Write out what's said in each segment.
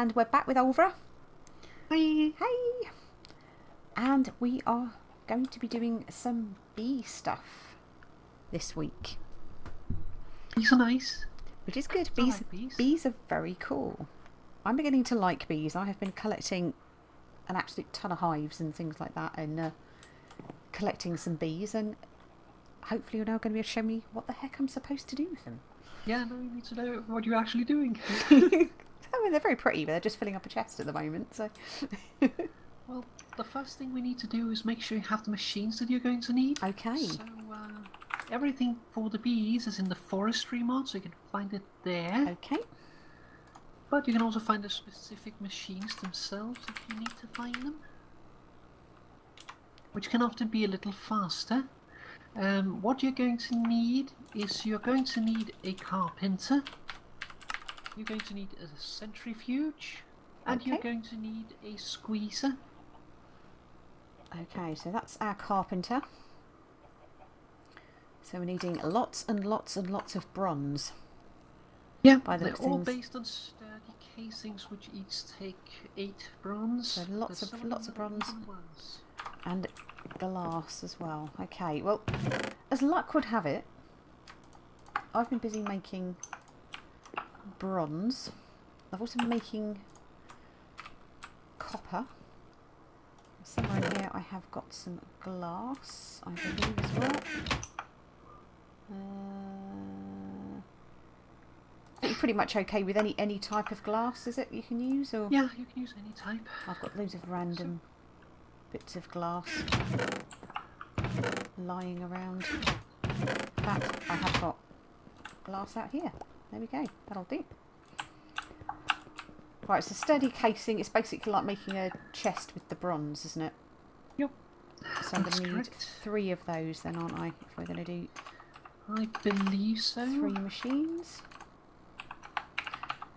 And we're back with Ulvra. Hi. Hey! And we are going to be doing some bee stuff this week. Bees are nice. Which is good. I like bees. Bees are very cool. I'm beginning to like bees. I have been collecting an absolute ton of hives and things like that, and collecting some bees, and hopefully you're now going to be able to show me what the heck I'm supposed to do with them. Yeah, no, you need to know what you're actually doing. I mean, they're very pretty, but they're just filling up a chest at the moment, so... Well, the first thing we need to do is make sure you have the machines that you're going to need. Okay. So, everything for the bees is in the forestry mod, so you can find it there. Okay. But you can also find the specific machines themselves if you need to find them. Which can often be a little faster. What you're going to need is you're going to need a carpenter. You're going to need a centrifuge. And you're going to need a squeezer. Okay, so that's our carpenter. So we're needing lots and lots and lots of bronze. Yeah, by the they're all based on sturdy casings, which each take 8 bronze. So lots of bronze and glass as well. Okay, well, as luck would have it, I've been busy making bronze. I've also been making copper. Somewhere in here I have got some glass, I believe, as well. You're pretty much okay with any type of glass, is it, you can use? Or yeah, you can use any type. I've got loads of random bits of glass lying around. In fact, I have got glass out here. There we go, that'll do. Right, so sturdy casing, it's basically like making a chest with the bronze, isn't it? Yep. So I'm going to need 3 of those then, aren't I? If we're going to do... I believe so. 3 machines.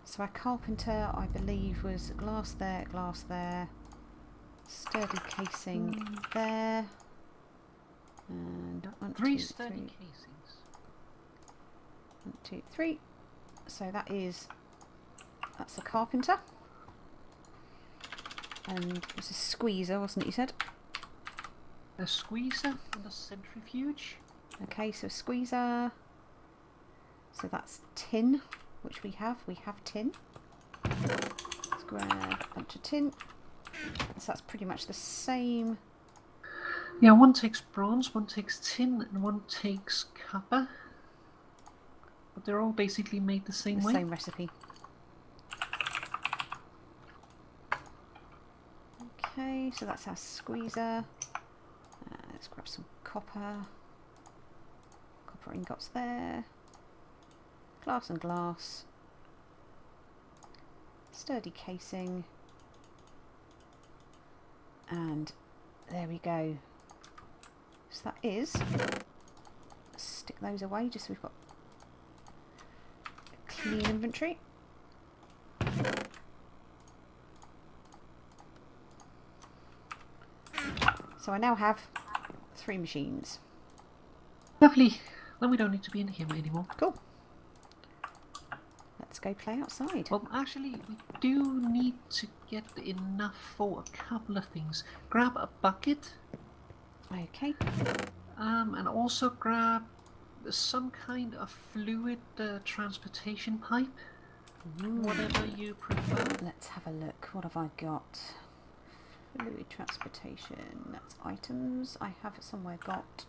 So our carpenter, I believe, was glass there, sturdy casing there. And 3 sturdy casings. 1, 2, 3. So that's the carpenter. And it was a squeezer, wasn't it, you said? A squeezer and a centrifuge. Okay, so a squeezer. So that's tin, which we have. We have tin. Let's grab a bunch of tin. So that's pretty much the same. Yeah, one takes bronze, one takes tin, and one takes copper. But they're all basically made the same way. Same recipe. Okay, so that's our squeezer. Let's grab some copper. Copper ingots there. Glass and glass. Sturdy casing. And there we go. So that is... stick those away just so we've got a clean inventory. So I now have 3 machines. Lovely. Then we don't need to be in here anymore. Cool. Let's go play outside. Well, actually, we do need to get enough for a couple of things. Grab a bucket. Okay. And also grab some kind of fluid transportation pipe. Whatever you prefer. Let's have a look. What have I got? Fluid transportation. That's items. I have somewhere got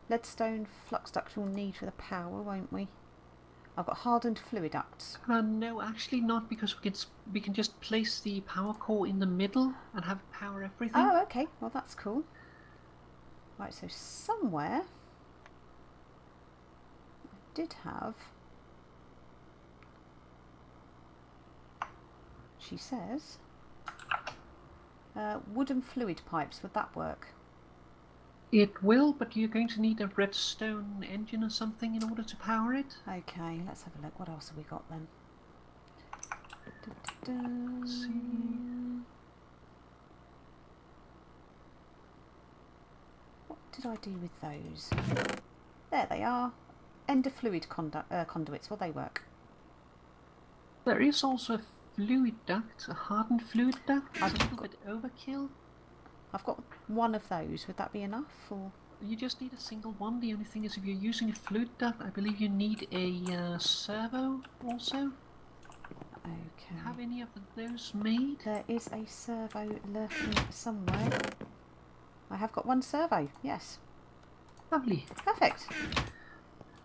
leadstone flux ducts we'll need for the power, won't we? I've got hardened fluid ducts. No, actually not, because we can just place the power core in the middle and have it power everything. Oh, okay. Well, that's cool. Right, so somewhere I did have... she says wooden fluid pipes. Would that work? It will, but you're going to need a redstone engine or something in order to power it. Okay, let's have a look. What else have we got then? Let's see. What did I do with those? There they are. Ender fluid conduits. Will they work? There is also a fluid duct, a hardened fluid duct. It's a little bit overkill. I've got one of those. Would that be enough? Or You just need a single one. The only thing is if you're using a fluid duct, I believe you need a servo also. okay. Have any of those made? There is a servo lurking somewhere. I have got one servo, yes. Lovely. Perfect.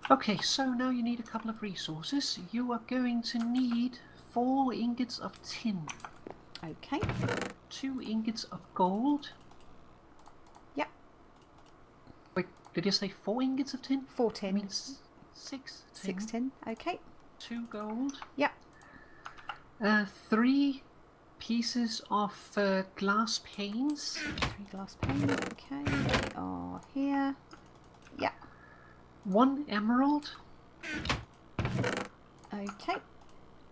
Okay, so now you need a couple of resources. You are going to need 4 ingots of tin. Okay. 2 ingots of gold. Yep. Wait, did you say 4 ingots of tin? 4 tin. That means 6 tin. 6 tin, okay. 2 gold. Yep. 3 pieces of glass panes. 3 glass panes, okay. They are here. Yep. 1 emerald. Okay.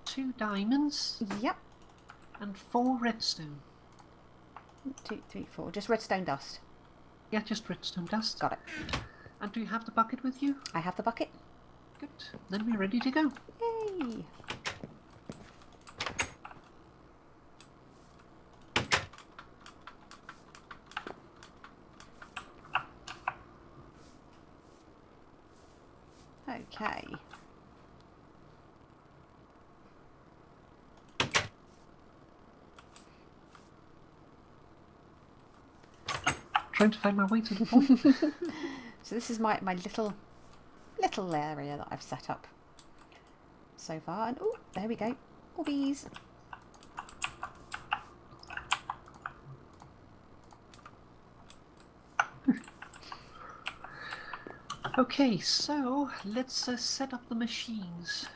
2 diamonds. Yep. And 4 redstone. 1, 2, 3, 4. Just redstone dust. Yeah, just redstone dust. Got it. And do you have the bucket with you? I have the bucket. Good. Then we're ready to go. Yay! Okay. Trying to find my way to the point. So this is my little area that I've set up so far. And oh, there we go. All bees. Okay, so let's set up the machines.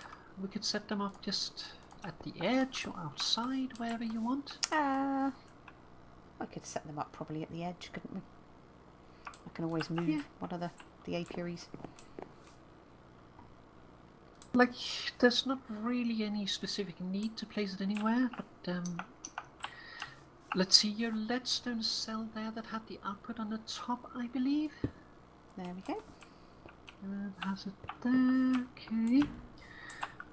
We could set them up just at the edge or outside, wherever you want. I could set them up probably at the edge, couldn't we? I can always move one of the apiaries. Like, there's not really any specific need to place it anywhere, but let's see, your leadstone cell there that had the output on the top, I believe. There we go. Has it there? Okay.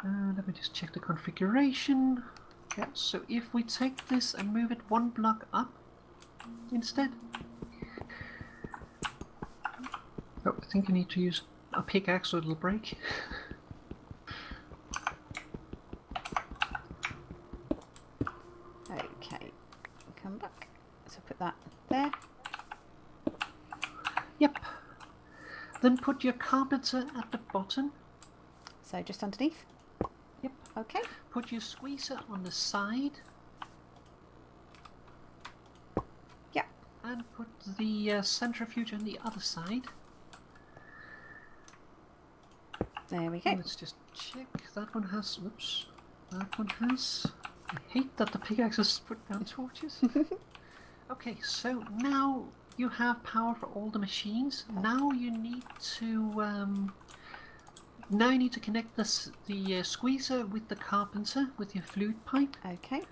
Let me just check the configuration. Yeah, so if we take this and move it 1 block up instead. Oh, I think you need to use a pickaxe so it'll break. Okay. Come back. So put that there. Yep. Then put your carpenter at the bottom. So just underneath. Yep. Okay. Put your squeezer on the side. Yep. And put the centrifuge on the other side. There we go. Let's just check. That one has... Whoops. That one has... I hate that the pickaxes put down torches. Okay, so now you have power for all the machines. Now you need to... now you need to connect the squeezer with the carpenter with your fluid pipe. Okay.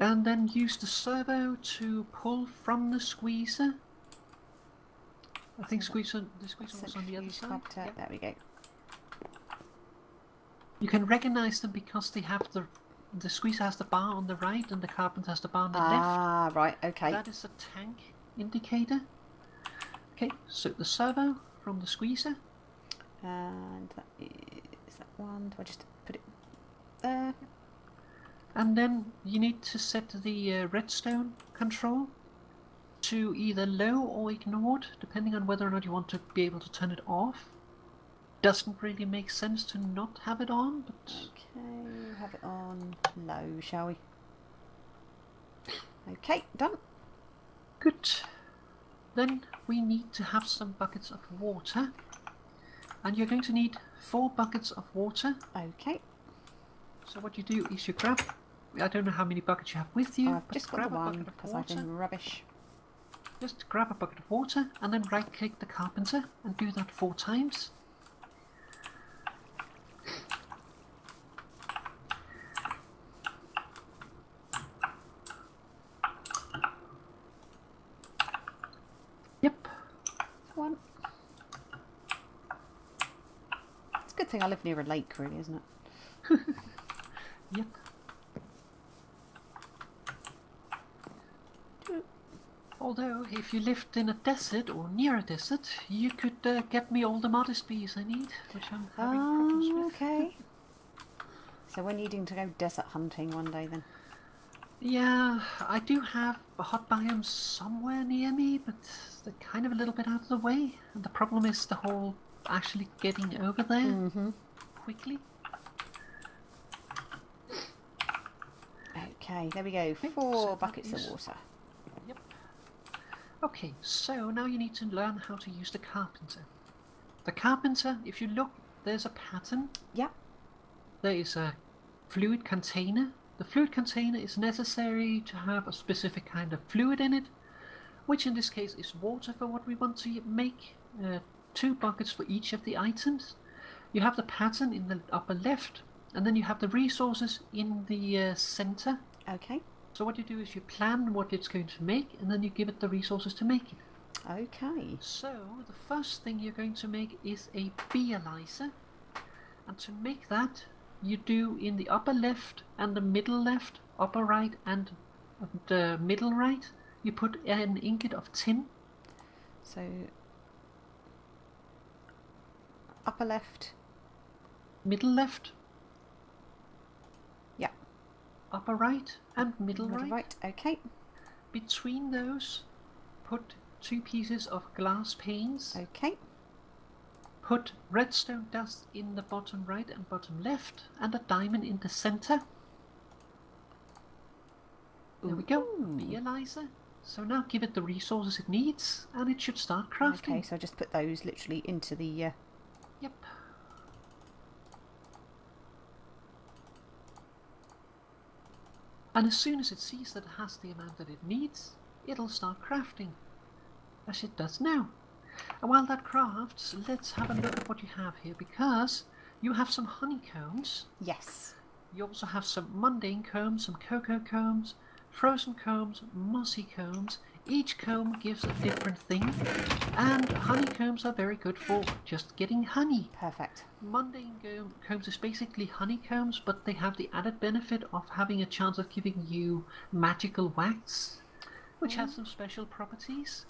And then use the servo to pull from the squeezer. I think the squeezer was on the other side. Yep. There we go. You can recognize them because they have the squeezer has the bar on the right and the carpenter has the bar on the left. Ah, right, okay. That is a tank indicator. Okay, so the servo from the squeezer. And that is that one. Do I just put it there? And then you need to set the redstone control to either low or ignored, depending on whether or not you want to be able to turn it off. Doesn't really make sense to not have it on, but... Okay, have it on low, shall we? Okay, done. Good. Then we need to have some buckets of water. And you're going to need 4 buckets of water. Okay. So what you do is you grab... I don't know how many buckets you have with you. I've just got the one because I've been rubbish. Just grab a bucket of water and then right click the carpenter and do that 4 times. Yep. One. It's a good thing I live near a lake, really, isn't it? Yep. Although, if you lived in a desert or near a desert, you could get me all the modest bees I need, which I'm having problems with. Okay. So we're needing to go desert hunting one day then. Yeah, I do have a hot biome somewhere near me, but they're kind of a little bit out of the way. And the problem is the whole actually getting over there quickly. Okay, there we go. Okay, 4 so buckets of water. Yep. Okay, so now you need to learn how to use the carpenter. The carpenter, if you look, there's a pattern. Yep. There is a fluid container. The fluid container is necessary to have a specific kind of fluid in it, which in this case is water for what we want to make. 2 buckets for each of the items. You have the pattern in the upper left, and then you have the resources in the center. Okay. So what you do is you plan what it's going to make, and then you give it the resources to make it. Okay. So the first thing you're going to make is a beealyzer, and to make that you do in the upper left and the middle left, upper right and the middle right, you put an ingot of tin. So upper left, middle left, yeah, upper right and middle right. Okay. Between those, put 2 pieces of glass panes. Okay. Put redstone dust in the bottom right and bottom left, and a diamond in the center. There we go, beealyzer. So now give it the resources it needs, and it should start crafting. Okay, so I just put those literally into the... Yep. And as soon as it sees that it has the amount that it needs, it'll start crafting, as it does now. And while that crafts, let's have a look at what you have here, because you have some honeycombs. Yes. You also have some mundane combs, some cocoa combs, frozen combs, mossy combs. Each comb gives a different thing, and honeycombs are very good for just getting honey. Perfect. Mundane combs is basically honeycombs, but they have the added benefit of having a chance of giving you magical wax, which has some special properties.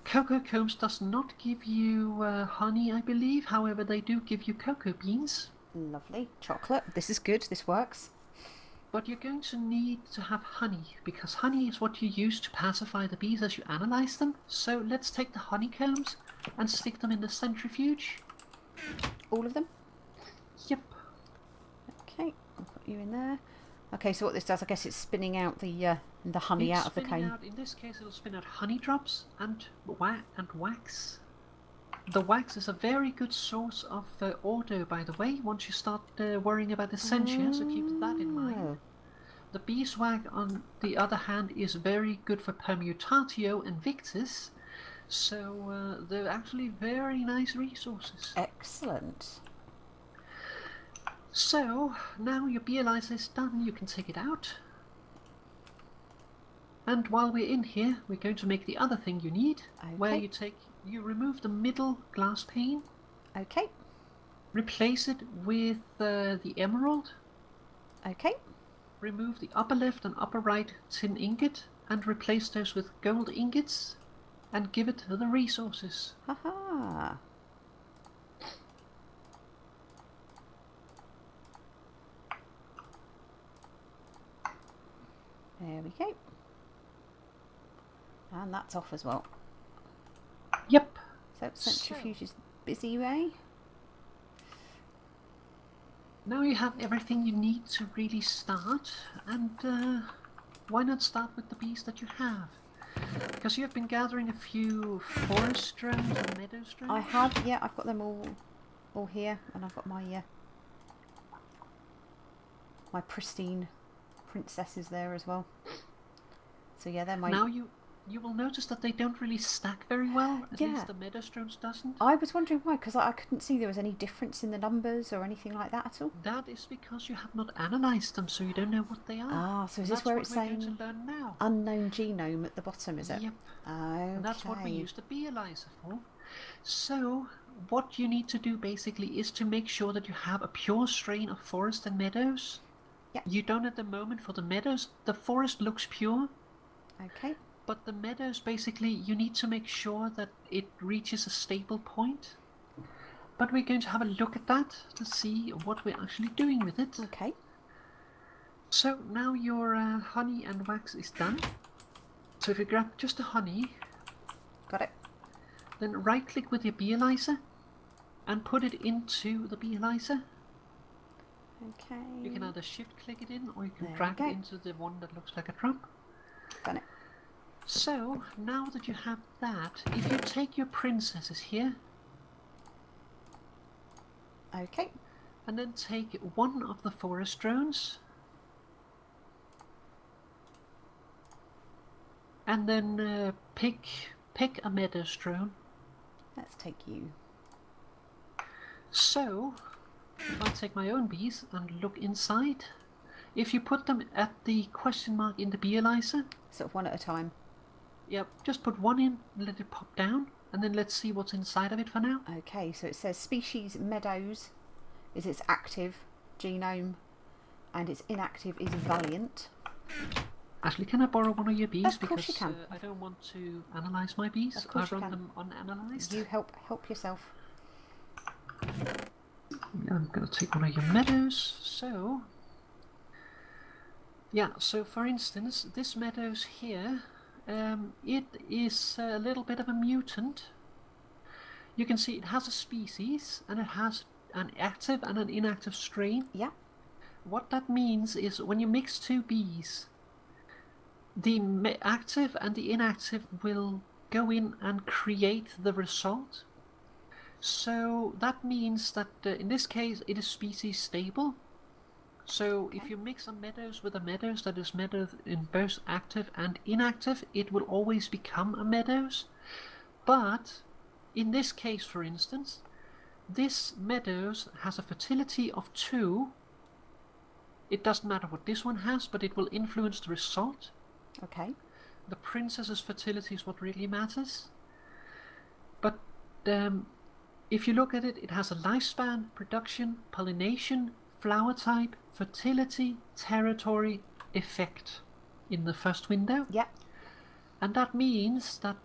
Cocoa combs does not give you honey, I believe. However, they do give you cocoa beans. Lovely. Chocolate. This is good. This works. But you're going to need to have honey, because honey is what you use to pacify the bees as you analyze them. So let's take the honeycombs and stick them in the centrifuge. All of them? Yep. Okay, I'll put you in there. Okay, so what this does, I guess it's spinning out the honey out of the comb. In this case, it'll spin out honey drops and wax. The wax is a very good source of order, by the way, once you start worrying about essentia, so keep that in mind. The beeswax, on the other hand, is very good for permutatio and victus, so they're actually very nice resources. Excellent. So, now your beealyzer is done, you can take it out. And while we're in here, we're going to make the other thing you need, where you remove the middle glass pane. Okay. Replace it with the emerald. Okay. Remove the upper left and upper right tin ingot and replace those with gold ingots and give it the resources. Haha. There we go. And that's off as well. Yep. So centrifuge is busy, Ray. Now you have everything you need to really start, and why not start with the bees that you have? Because you have been gathering a few forest drones and meadow drones. I have, yeah, I've got them all here, and I've got my my pristine princesses there as well. So yeah, they're my... Now you will notice that they don't really stack very well. At least the meadow drones doesn't. I was wondering why, because I couldn't see there was any difference in the numbers or anything like that at all. That is because you have not analysed them, so you don't know what they are. Ah, so is this where it's saying going to learn now. Unknown genome at the bottom, is it? Yep. Okay. And that's what we use the beealyzer for. So what you need to do basically is to make sure that you have a pure strain of forest and meadows. Yeah. You don't at the moment for the meadows. The forest looks pure, Okay. but the meadows, basically, you need to make sure that it reaches a stable point. But we're going to have a look at that to see what we're actually doing with it. Okay. So now your honey and wax is done. So if you grab just the honey, Got it. then right click with your beealizer and put it into the beealizer. Okay. You can either shift click it in or you can There drag we it go. into the one that looks like a drop. Done it. So now that you have that, if you take your princesses here Okay. and then take one of the forest drones and then pick a meadows drone. Let's take you. So if I take my own bees and look inside, if you put them at the question mark in the beealizer, Sort of one at a time. yep, just put one in, let it pop down, and then let's see what's inside of it for now. Okay, so it says species meadows is its active genome, and its inactive is valiant. Actually, can I borrow one of your bees? Of course because you can. I don't want to analyse my bees. Of course I you run can. them unanalyzed. You help yourself. Yeah, I'm going to take one of your meadows. So, yeah, so for instance, this meadows here, it is a little bit of a mutant. You can see it has a species and it has an active and an inactive strain. Yeah. What that means is when you mix two bees, the active and the inactive will go in and create the result. So that means that in this case it is species stable. So Okay. if you mix a meadows with a meadows that is meadows in both active and inactive, it will always become a meadows. But in this case, for instance, this meadows has a fertility of 2. It doesn't matter what this one has, but it will influence the result. Okay. The princess's fertility is what really matters. But if you look at it, it has a lifespan, production, pollination, flower type, fertility, territory, effect in the first window. Yeah. And that means that,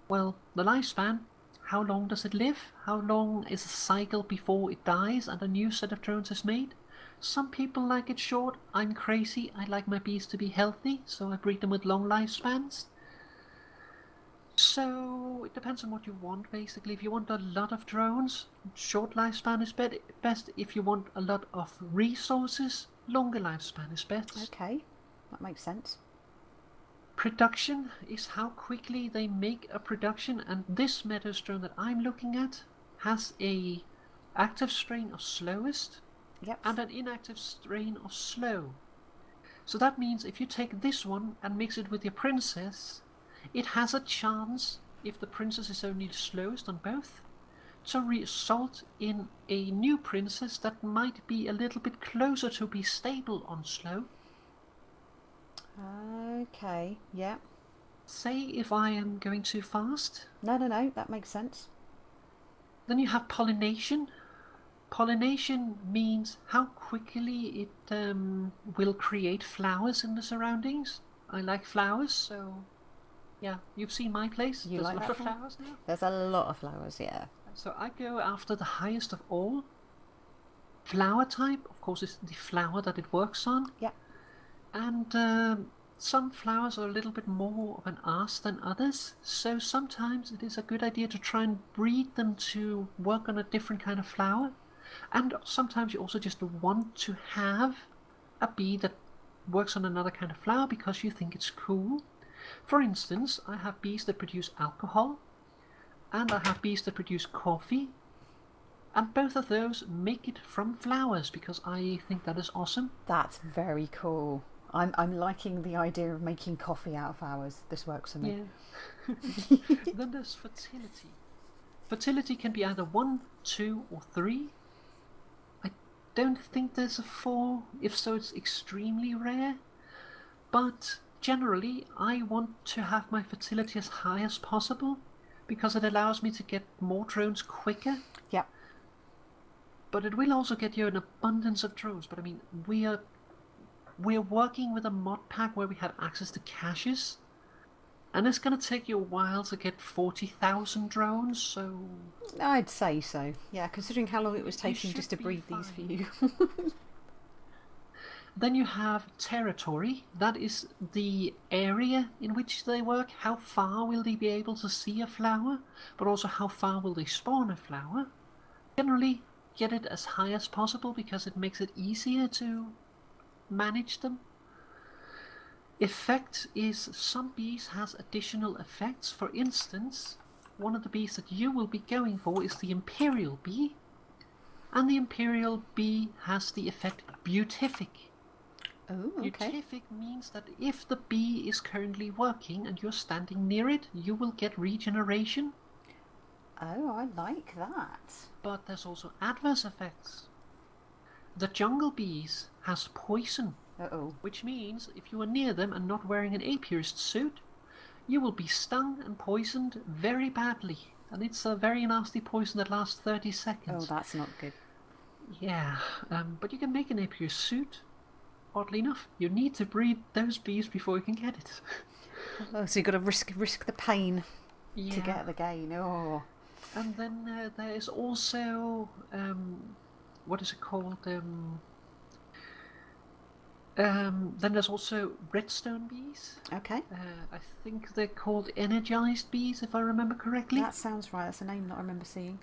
well, the lifespan, how long does it live? How long is a cycle before it dies and a new set of drones is made? Some people like it short. I'm crazy. I like my bees to be healthy, so I breed them with long lifespans. So it depends on what you want, basically. If you want a lot of drones, short lifespan is best. If you want a lot of resources, longer lifespan is best. Okay. That makes sense. Production is how quickly they make a production, and this meadows drone that I'm looking at has a active strain of slowest. Yep. And an inactive strain of slow. So that means if you take this one and mix it with your princess, it has a chance, if the princess is only the slowest on both, to result in a new princess that might be a little bit closer to be stable on slow. Okay. Yeah. Say if I am going too fast. No, that makes sense. Then you have pollination. Pollination means how quickly it will create flowers in the surroundings. I like flowers, so yeah, you've seen my place. You There's like a lot that of thing? flowers now. There's a lot of flowers, yeah. So I go after the highest of all. Flower type, of course, is the flower that it works on. Yeah. And some flowers are a little bit more of an ass than others, so sometimes it is a good idea to try and breed them to work on a different kind of flower. And sometimes you also just want to have a bee that works on another kind of flower because you think it's cool. For instance, I have bees that produce alcohol, and I have bees that produce coffee, and both of those make it from flowers because I think that is awesome. That's very cool. I'm liking the idea of making coffee out of flowers. This works for me. Yeah. Then there's fertility. Fertility can be either 1, 2, or 3. I don't think there's a 4. If so, it's extremely rare. But generally, I want to have my fertility as high as possible because it allows me to get more drones quicker. Yep. But it will also get you an abundance of drones. But I mean, we're working with a mod pack where we have access to caches. And it's going to take you a while to get 40,000 drones, so... I'd say so. Yeah, considering how long it was taking just to be breed these for fine. you. Then you have territory. That is the area in which they work. How far will they be able to see a flower? But also how far will they spawn a flower? Generally, get it as high as possible because it makes it easier to manage them. Effect is some bees has additional effects. For instance, one of the bees that you will be going for is the imperial bee. And the imperial bee has the effect beatific. Oh, okay. Beatific means that if the bee is currently working and you're standing near it, you will get regeneration. Oh, I like that. But there's also adverse effects. The jungle bees has poison. Uh-oh. Which means if you are near them and not wearing an apiarist suit, you will be stung and poisoned very badly. And it's a very nasty poison that lasts 30 seconds. Oh, that's not good. Yeah, but you can make an apiarist suit. Oddly enough, you need to breed those bees before you can get it. Oh, so you've got to risk the pain Yeah. to get the gain. Oh. And then there is also, what is it called? Then there's also redstone bees. Okay. I think they're called energized bees, if I remember correctly. That sounds right. That's a name that I remember seeing.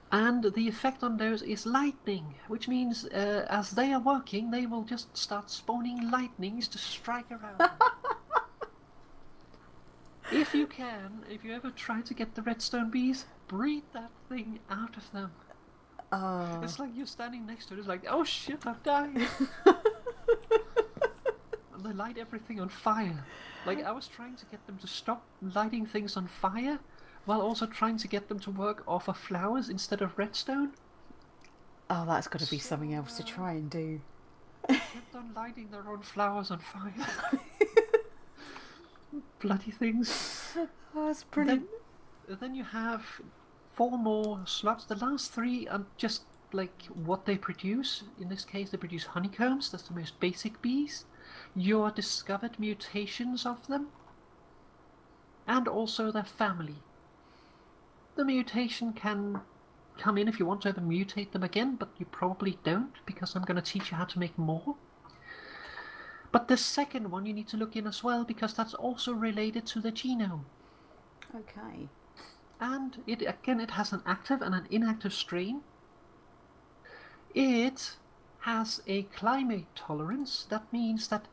And the effect on those is lightning, which means as they are working, they will just start spawning lightnings to strike around. If you ever try to get the redstone bees, breed that thing out of them. Oh. It's like you're standing next to it, it's like, oh shit, I've died. And they light everything on fire. Like, I was trying to get them to stop lighting things on fire, while also trying to get them to work off of flowers instead of redstone. Oh, that's got to be something else to try and do. Kept on lighting their own flowers on fire. Bloody things. Oh, that's brilliant. Then you have 4 more slots. The last 3 are just like what they produce. In this case, they produce honeycombs. That's the most basic bees. Your discovered mutations of them. And also their family. The mutation can come in if you want to ever mutate them again, but you probably don't, because I'm going to teach you how to make more. But the second one you need to look in as well, because that's also related to the genome. Okay. And it has an active and an inactive strain. It has a climate tolerance. That means that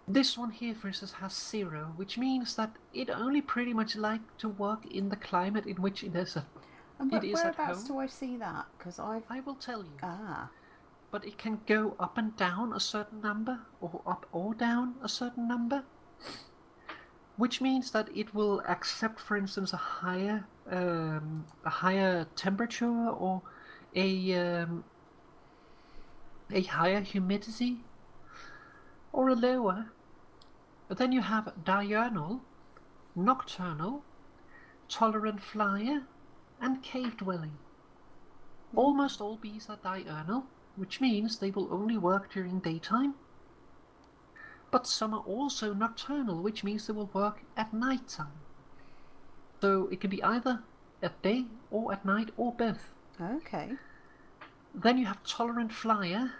this one here, for instance, has 0, which means that it only pretty much like to work in the climate in which it is. And whereabouts home. do I see that? Because I will tell you. Ah. But it can go up and down a certain number, or up or down a certain number. Which means that it will accept, for instance, a higher temperature or a higher humidity, or a lower. But then you have diurnal, nocturnal, tolerant flyer, and cave dwelling. Almost all bees are diurnal, which means they will only work during daytime. But some are also nocturnal, which means they will work at night time. So it can be either at day or at night or both. Okay. Then you have tolerant flyer.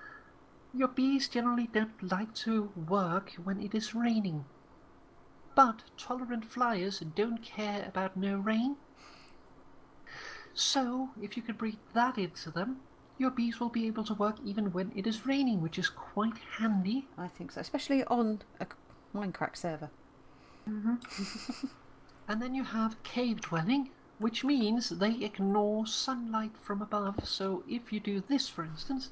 Your bees generally don't like to work when it is raining. But tolerant flyers don't care about no rain. So if you can breed that into them, your bees will be able to work even when it is raining, which is quite handy. I think so, especially on a Minecraft server. And then you have cave dwelling, which means they ignore sunlight from above. So if you do this, for instance,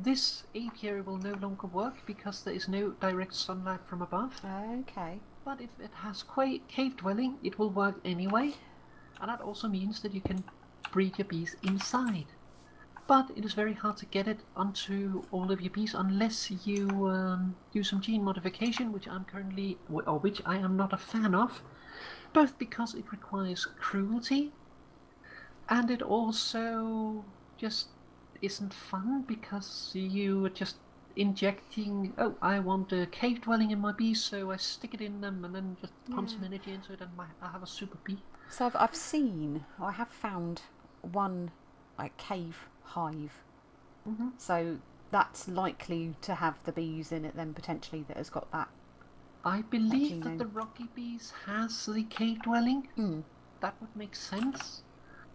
this apiary will no longer work because there is no direct sunlight from above. Okay. But if it has cave dwelling, it will work anyway. And that also means that you can breed your bees inside. But it is very hard to get it onto all of your bees unless you do some gene modification, which I am not a fan of, both because it requires cruelty, and it also just isn't fun because you are just injecting. Oh, I want a cave dwelling in my bees, so I stick it in them and then just pump some energy into it, and I have a super bee. So I have found one like cave hive. Hmm. So that's likely to have the bees in it then potentially that has got that. I believe that genome. the rocky bees has the cave dwelling. Mm. That would make sense,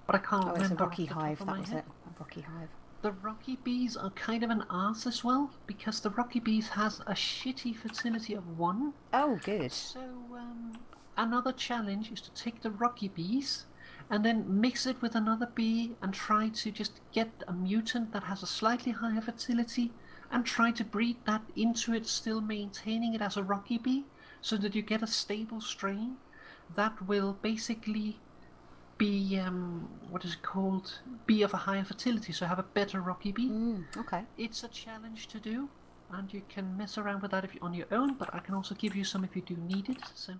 but I can't Oh, it's a remember rocky off the top hive. of That my was head. it. A rocky hive. The rocky bees are kind of an arse as well, because the rocky bees has a shitty fertility of 1. Oh, good. So another challenge is to take the rocky bees and then mix it with another bee and try to just get a mutant that has a slightly higher fertility and try to breed that into it, still maintaining it as a rocky bee, so that you get a stable strain that will basically be what is it called? Be of a higher fertility, so have a better rocky bee. Okay. It's a challenge to do, and you can mess around with that if you're on your own, but I can also give you some if you do need it. So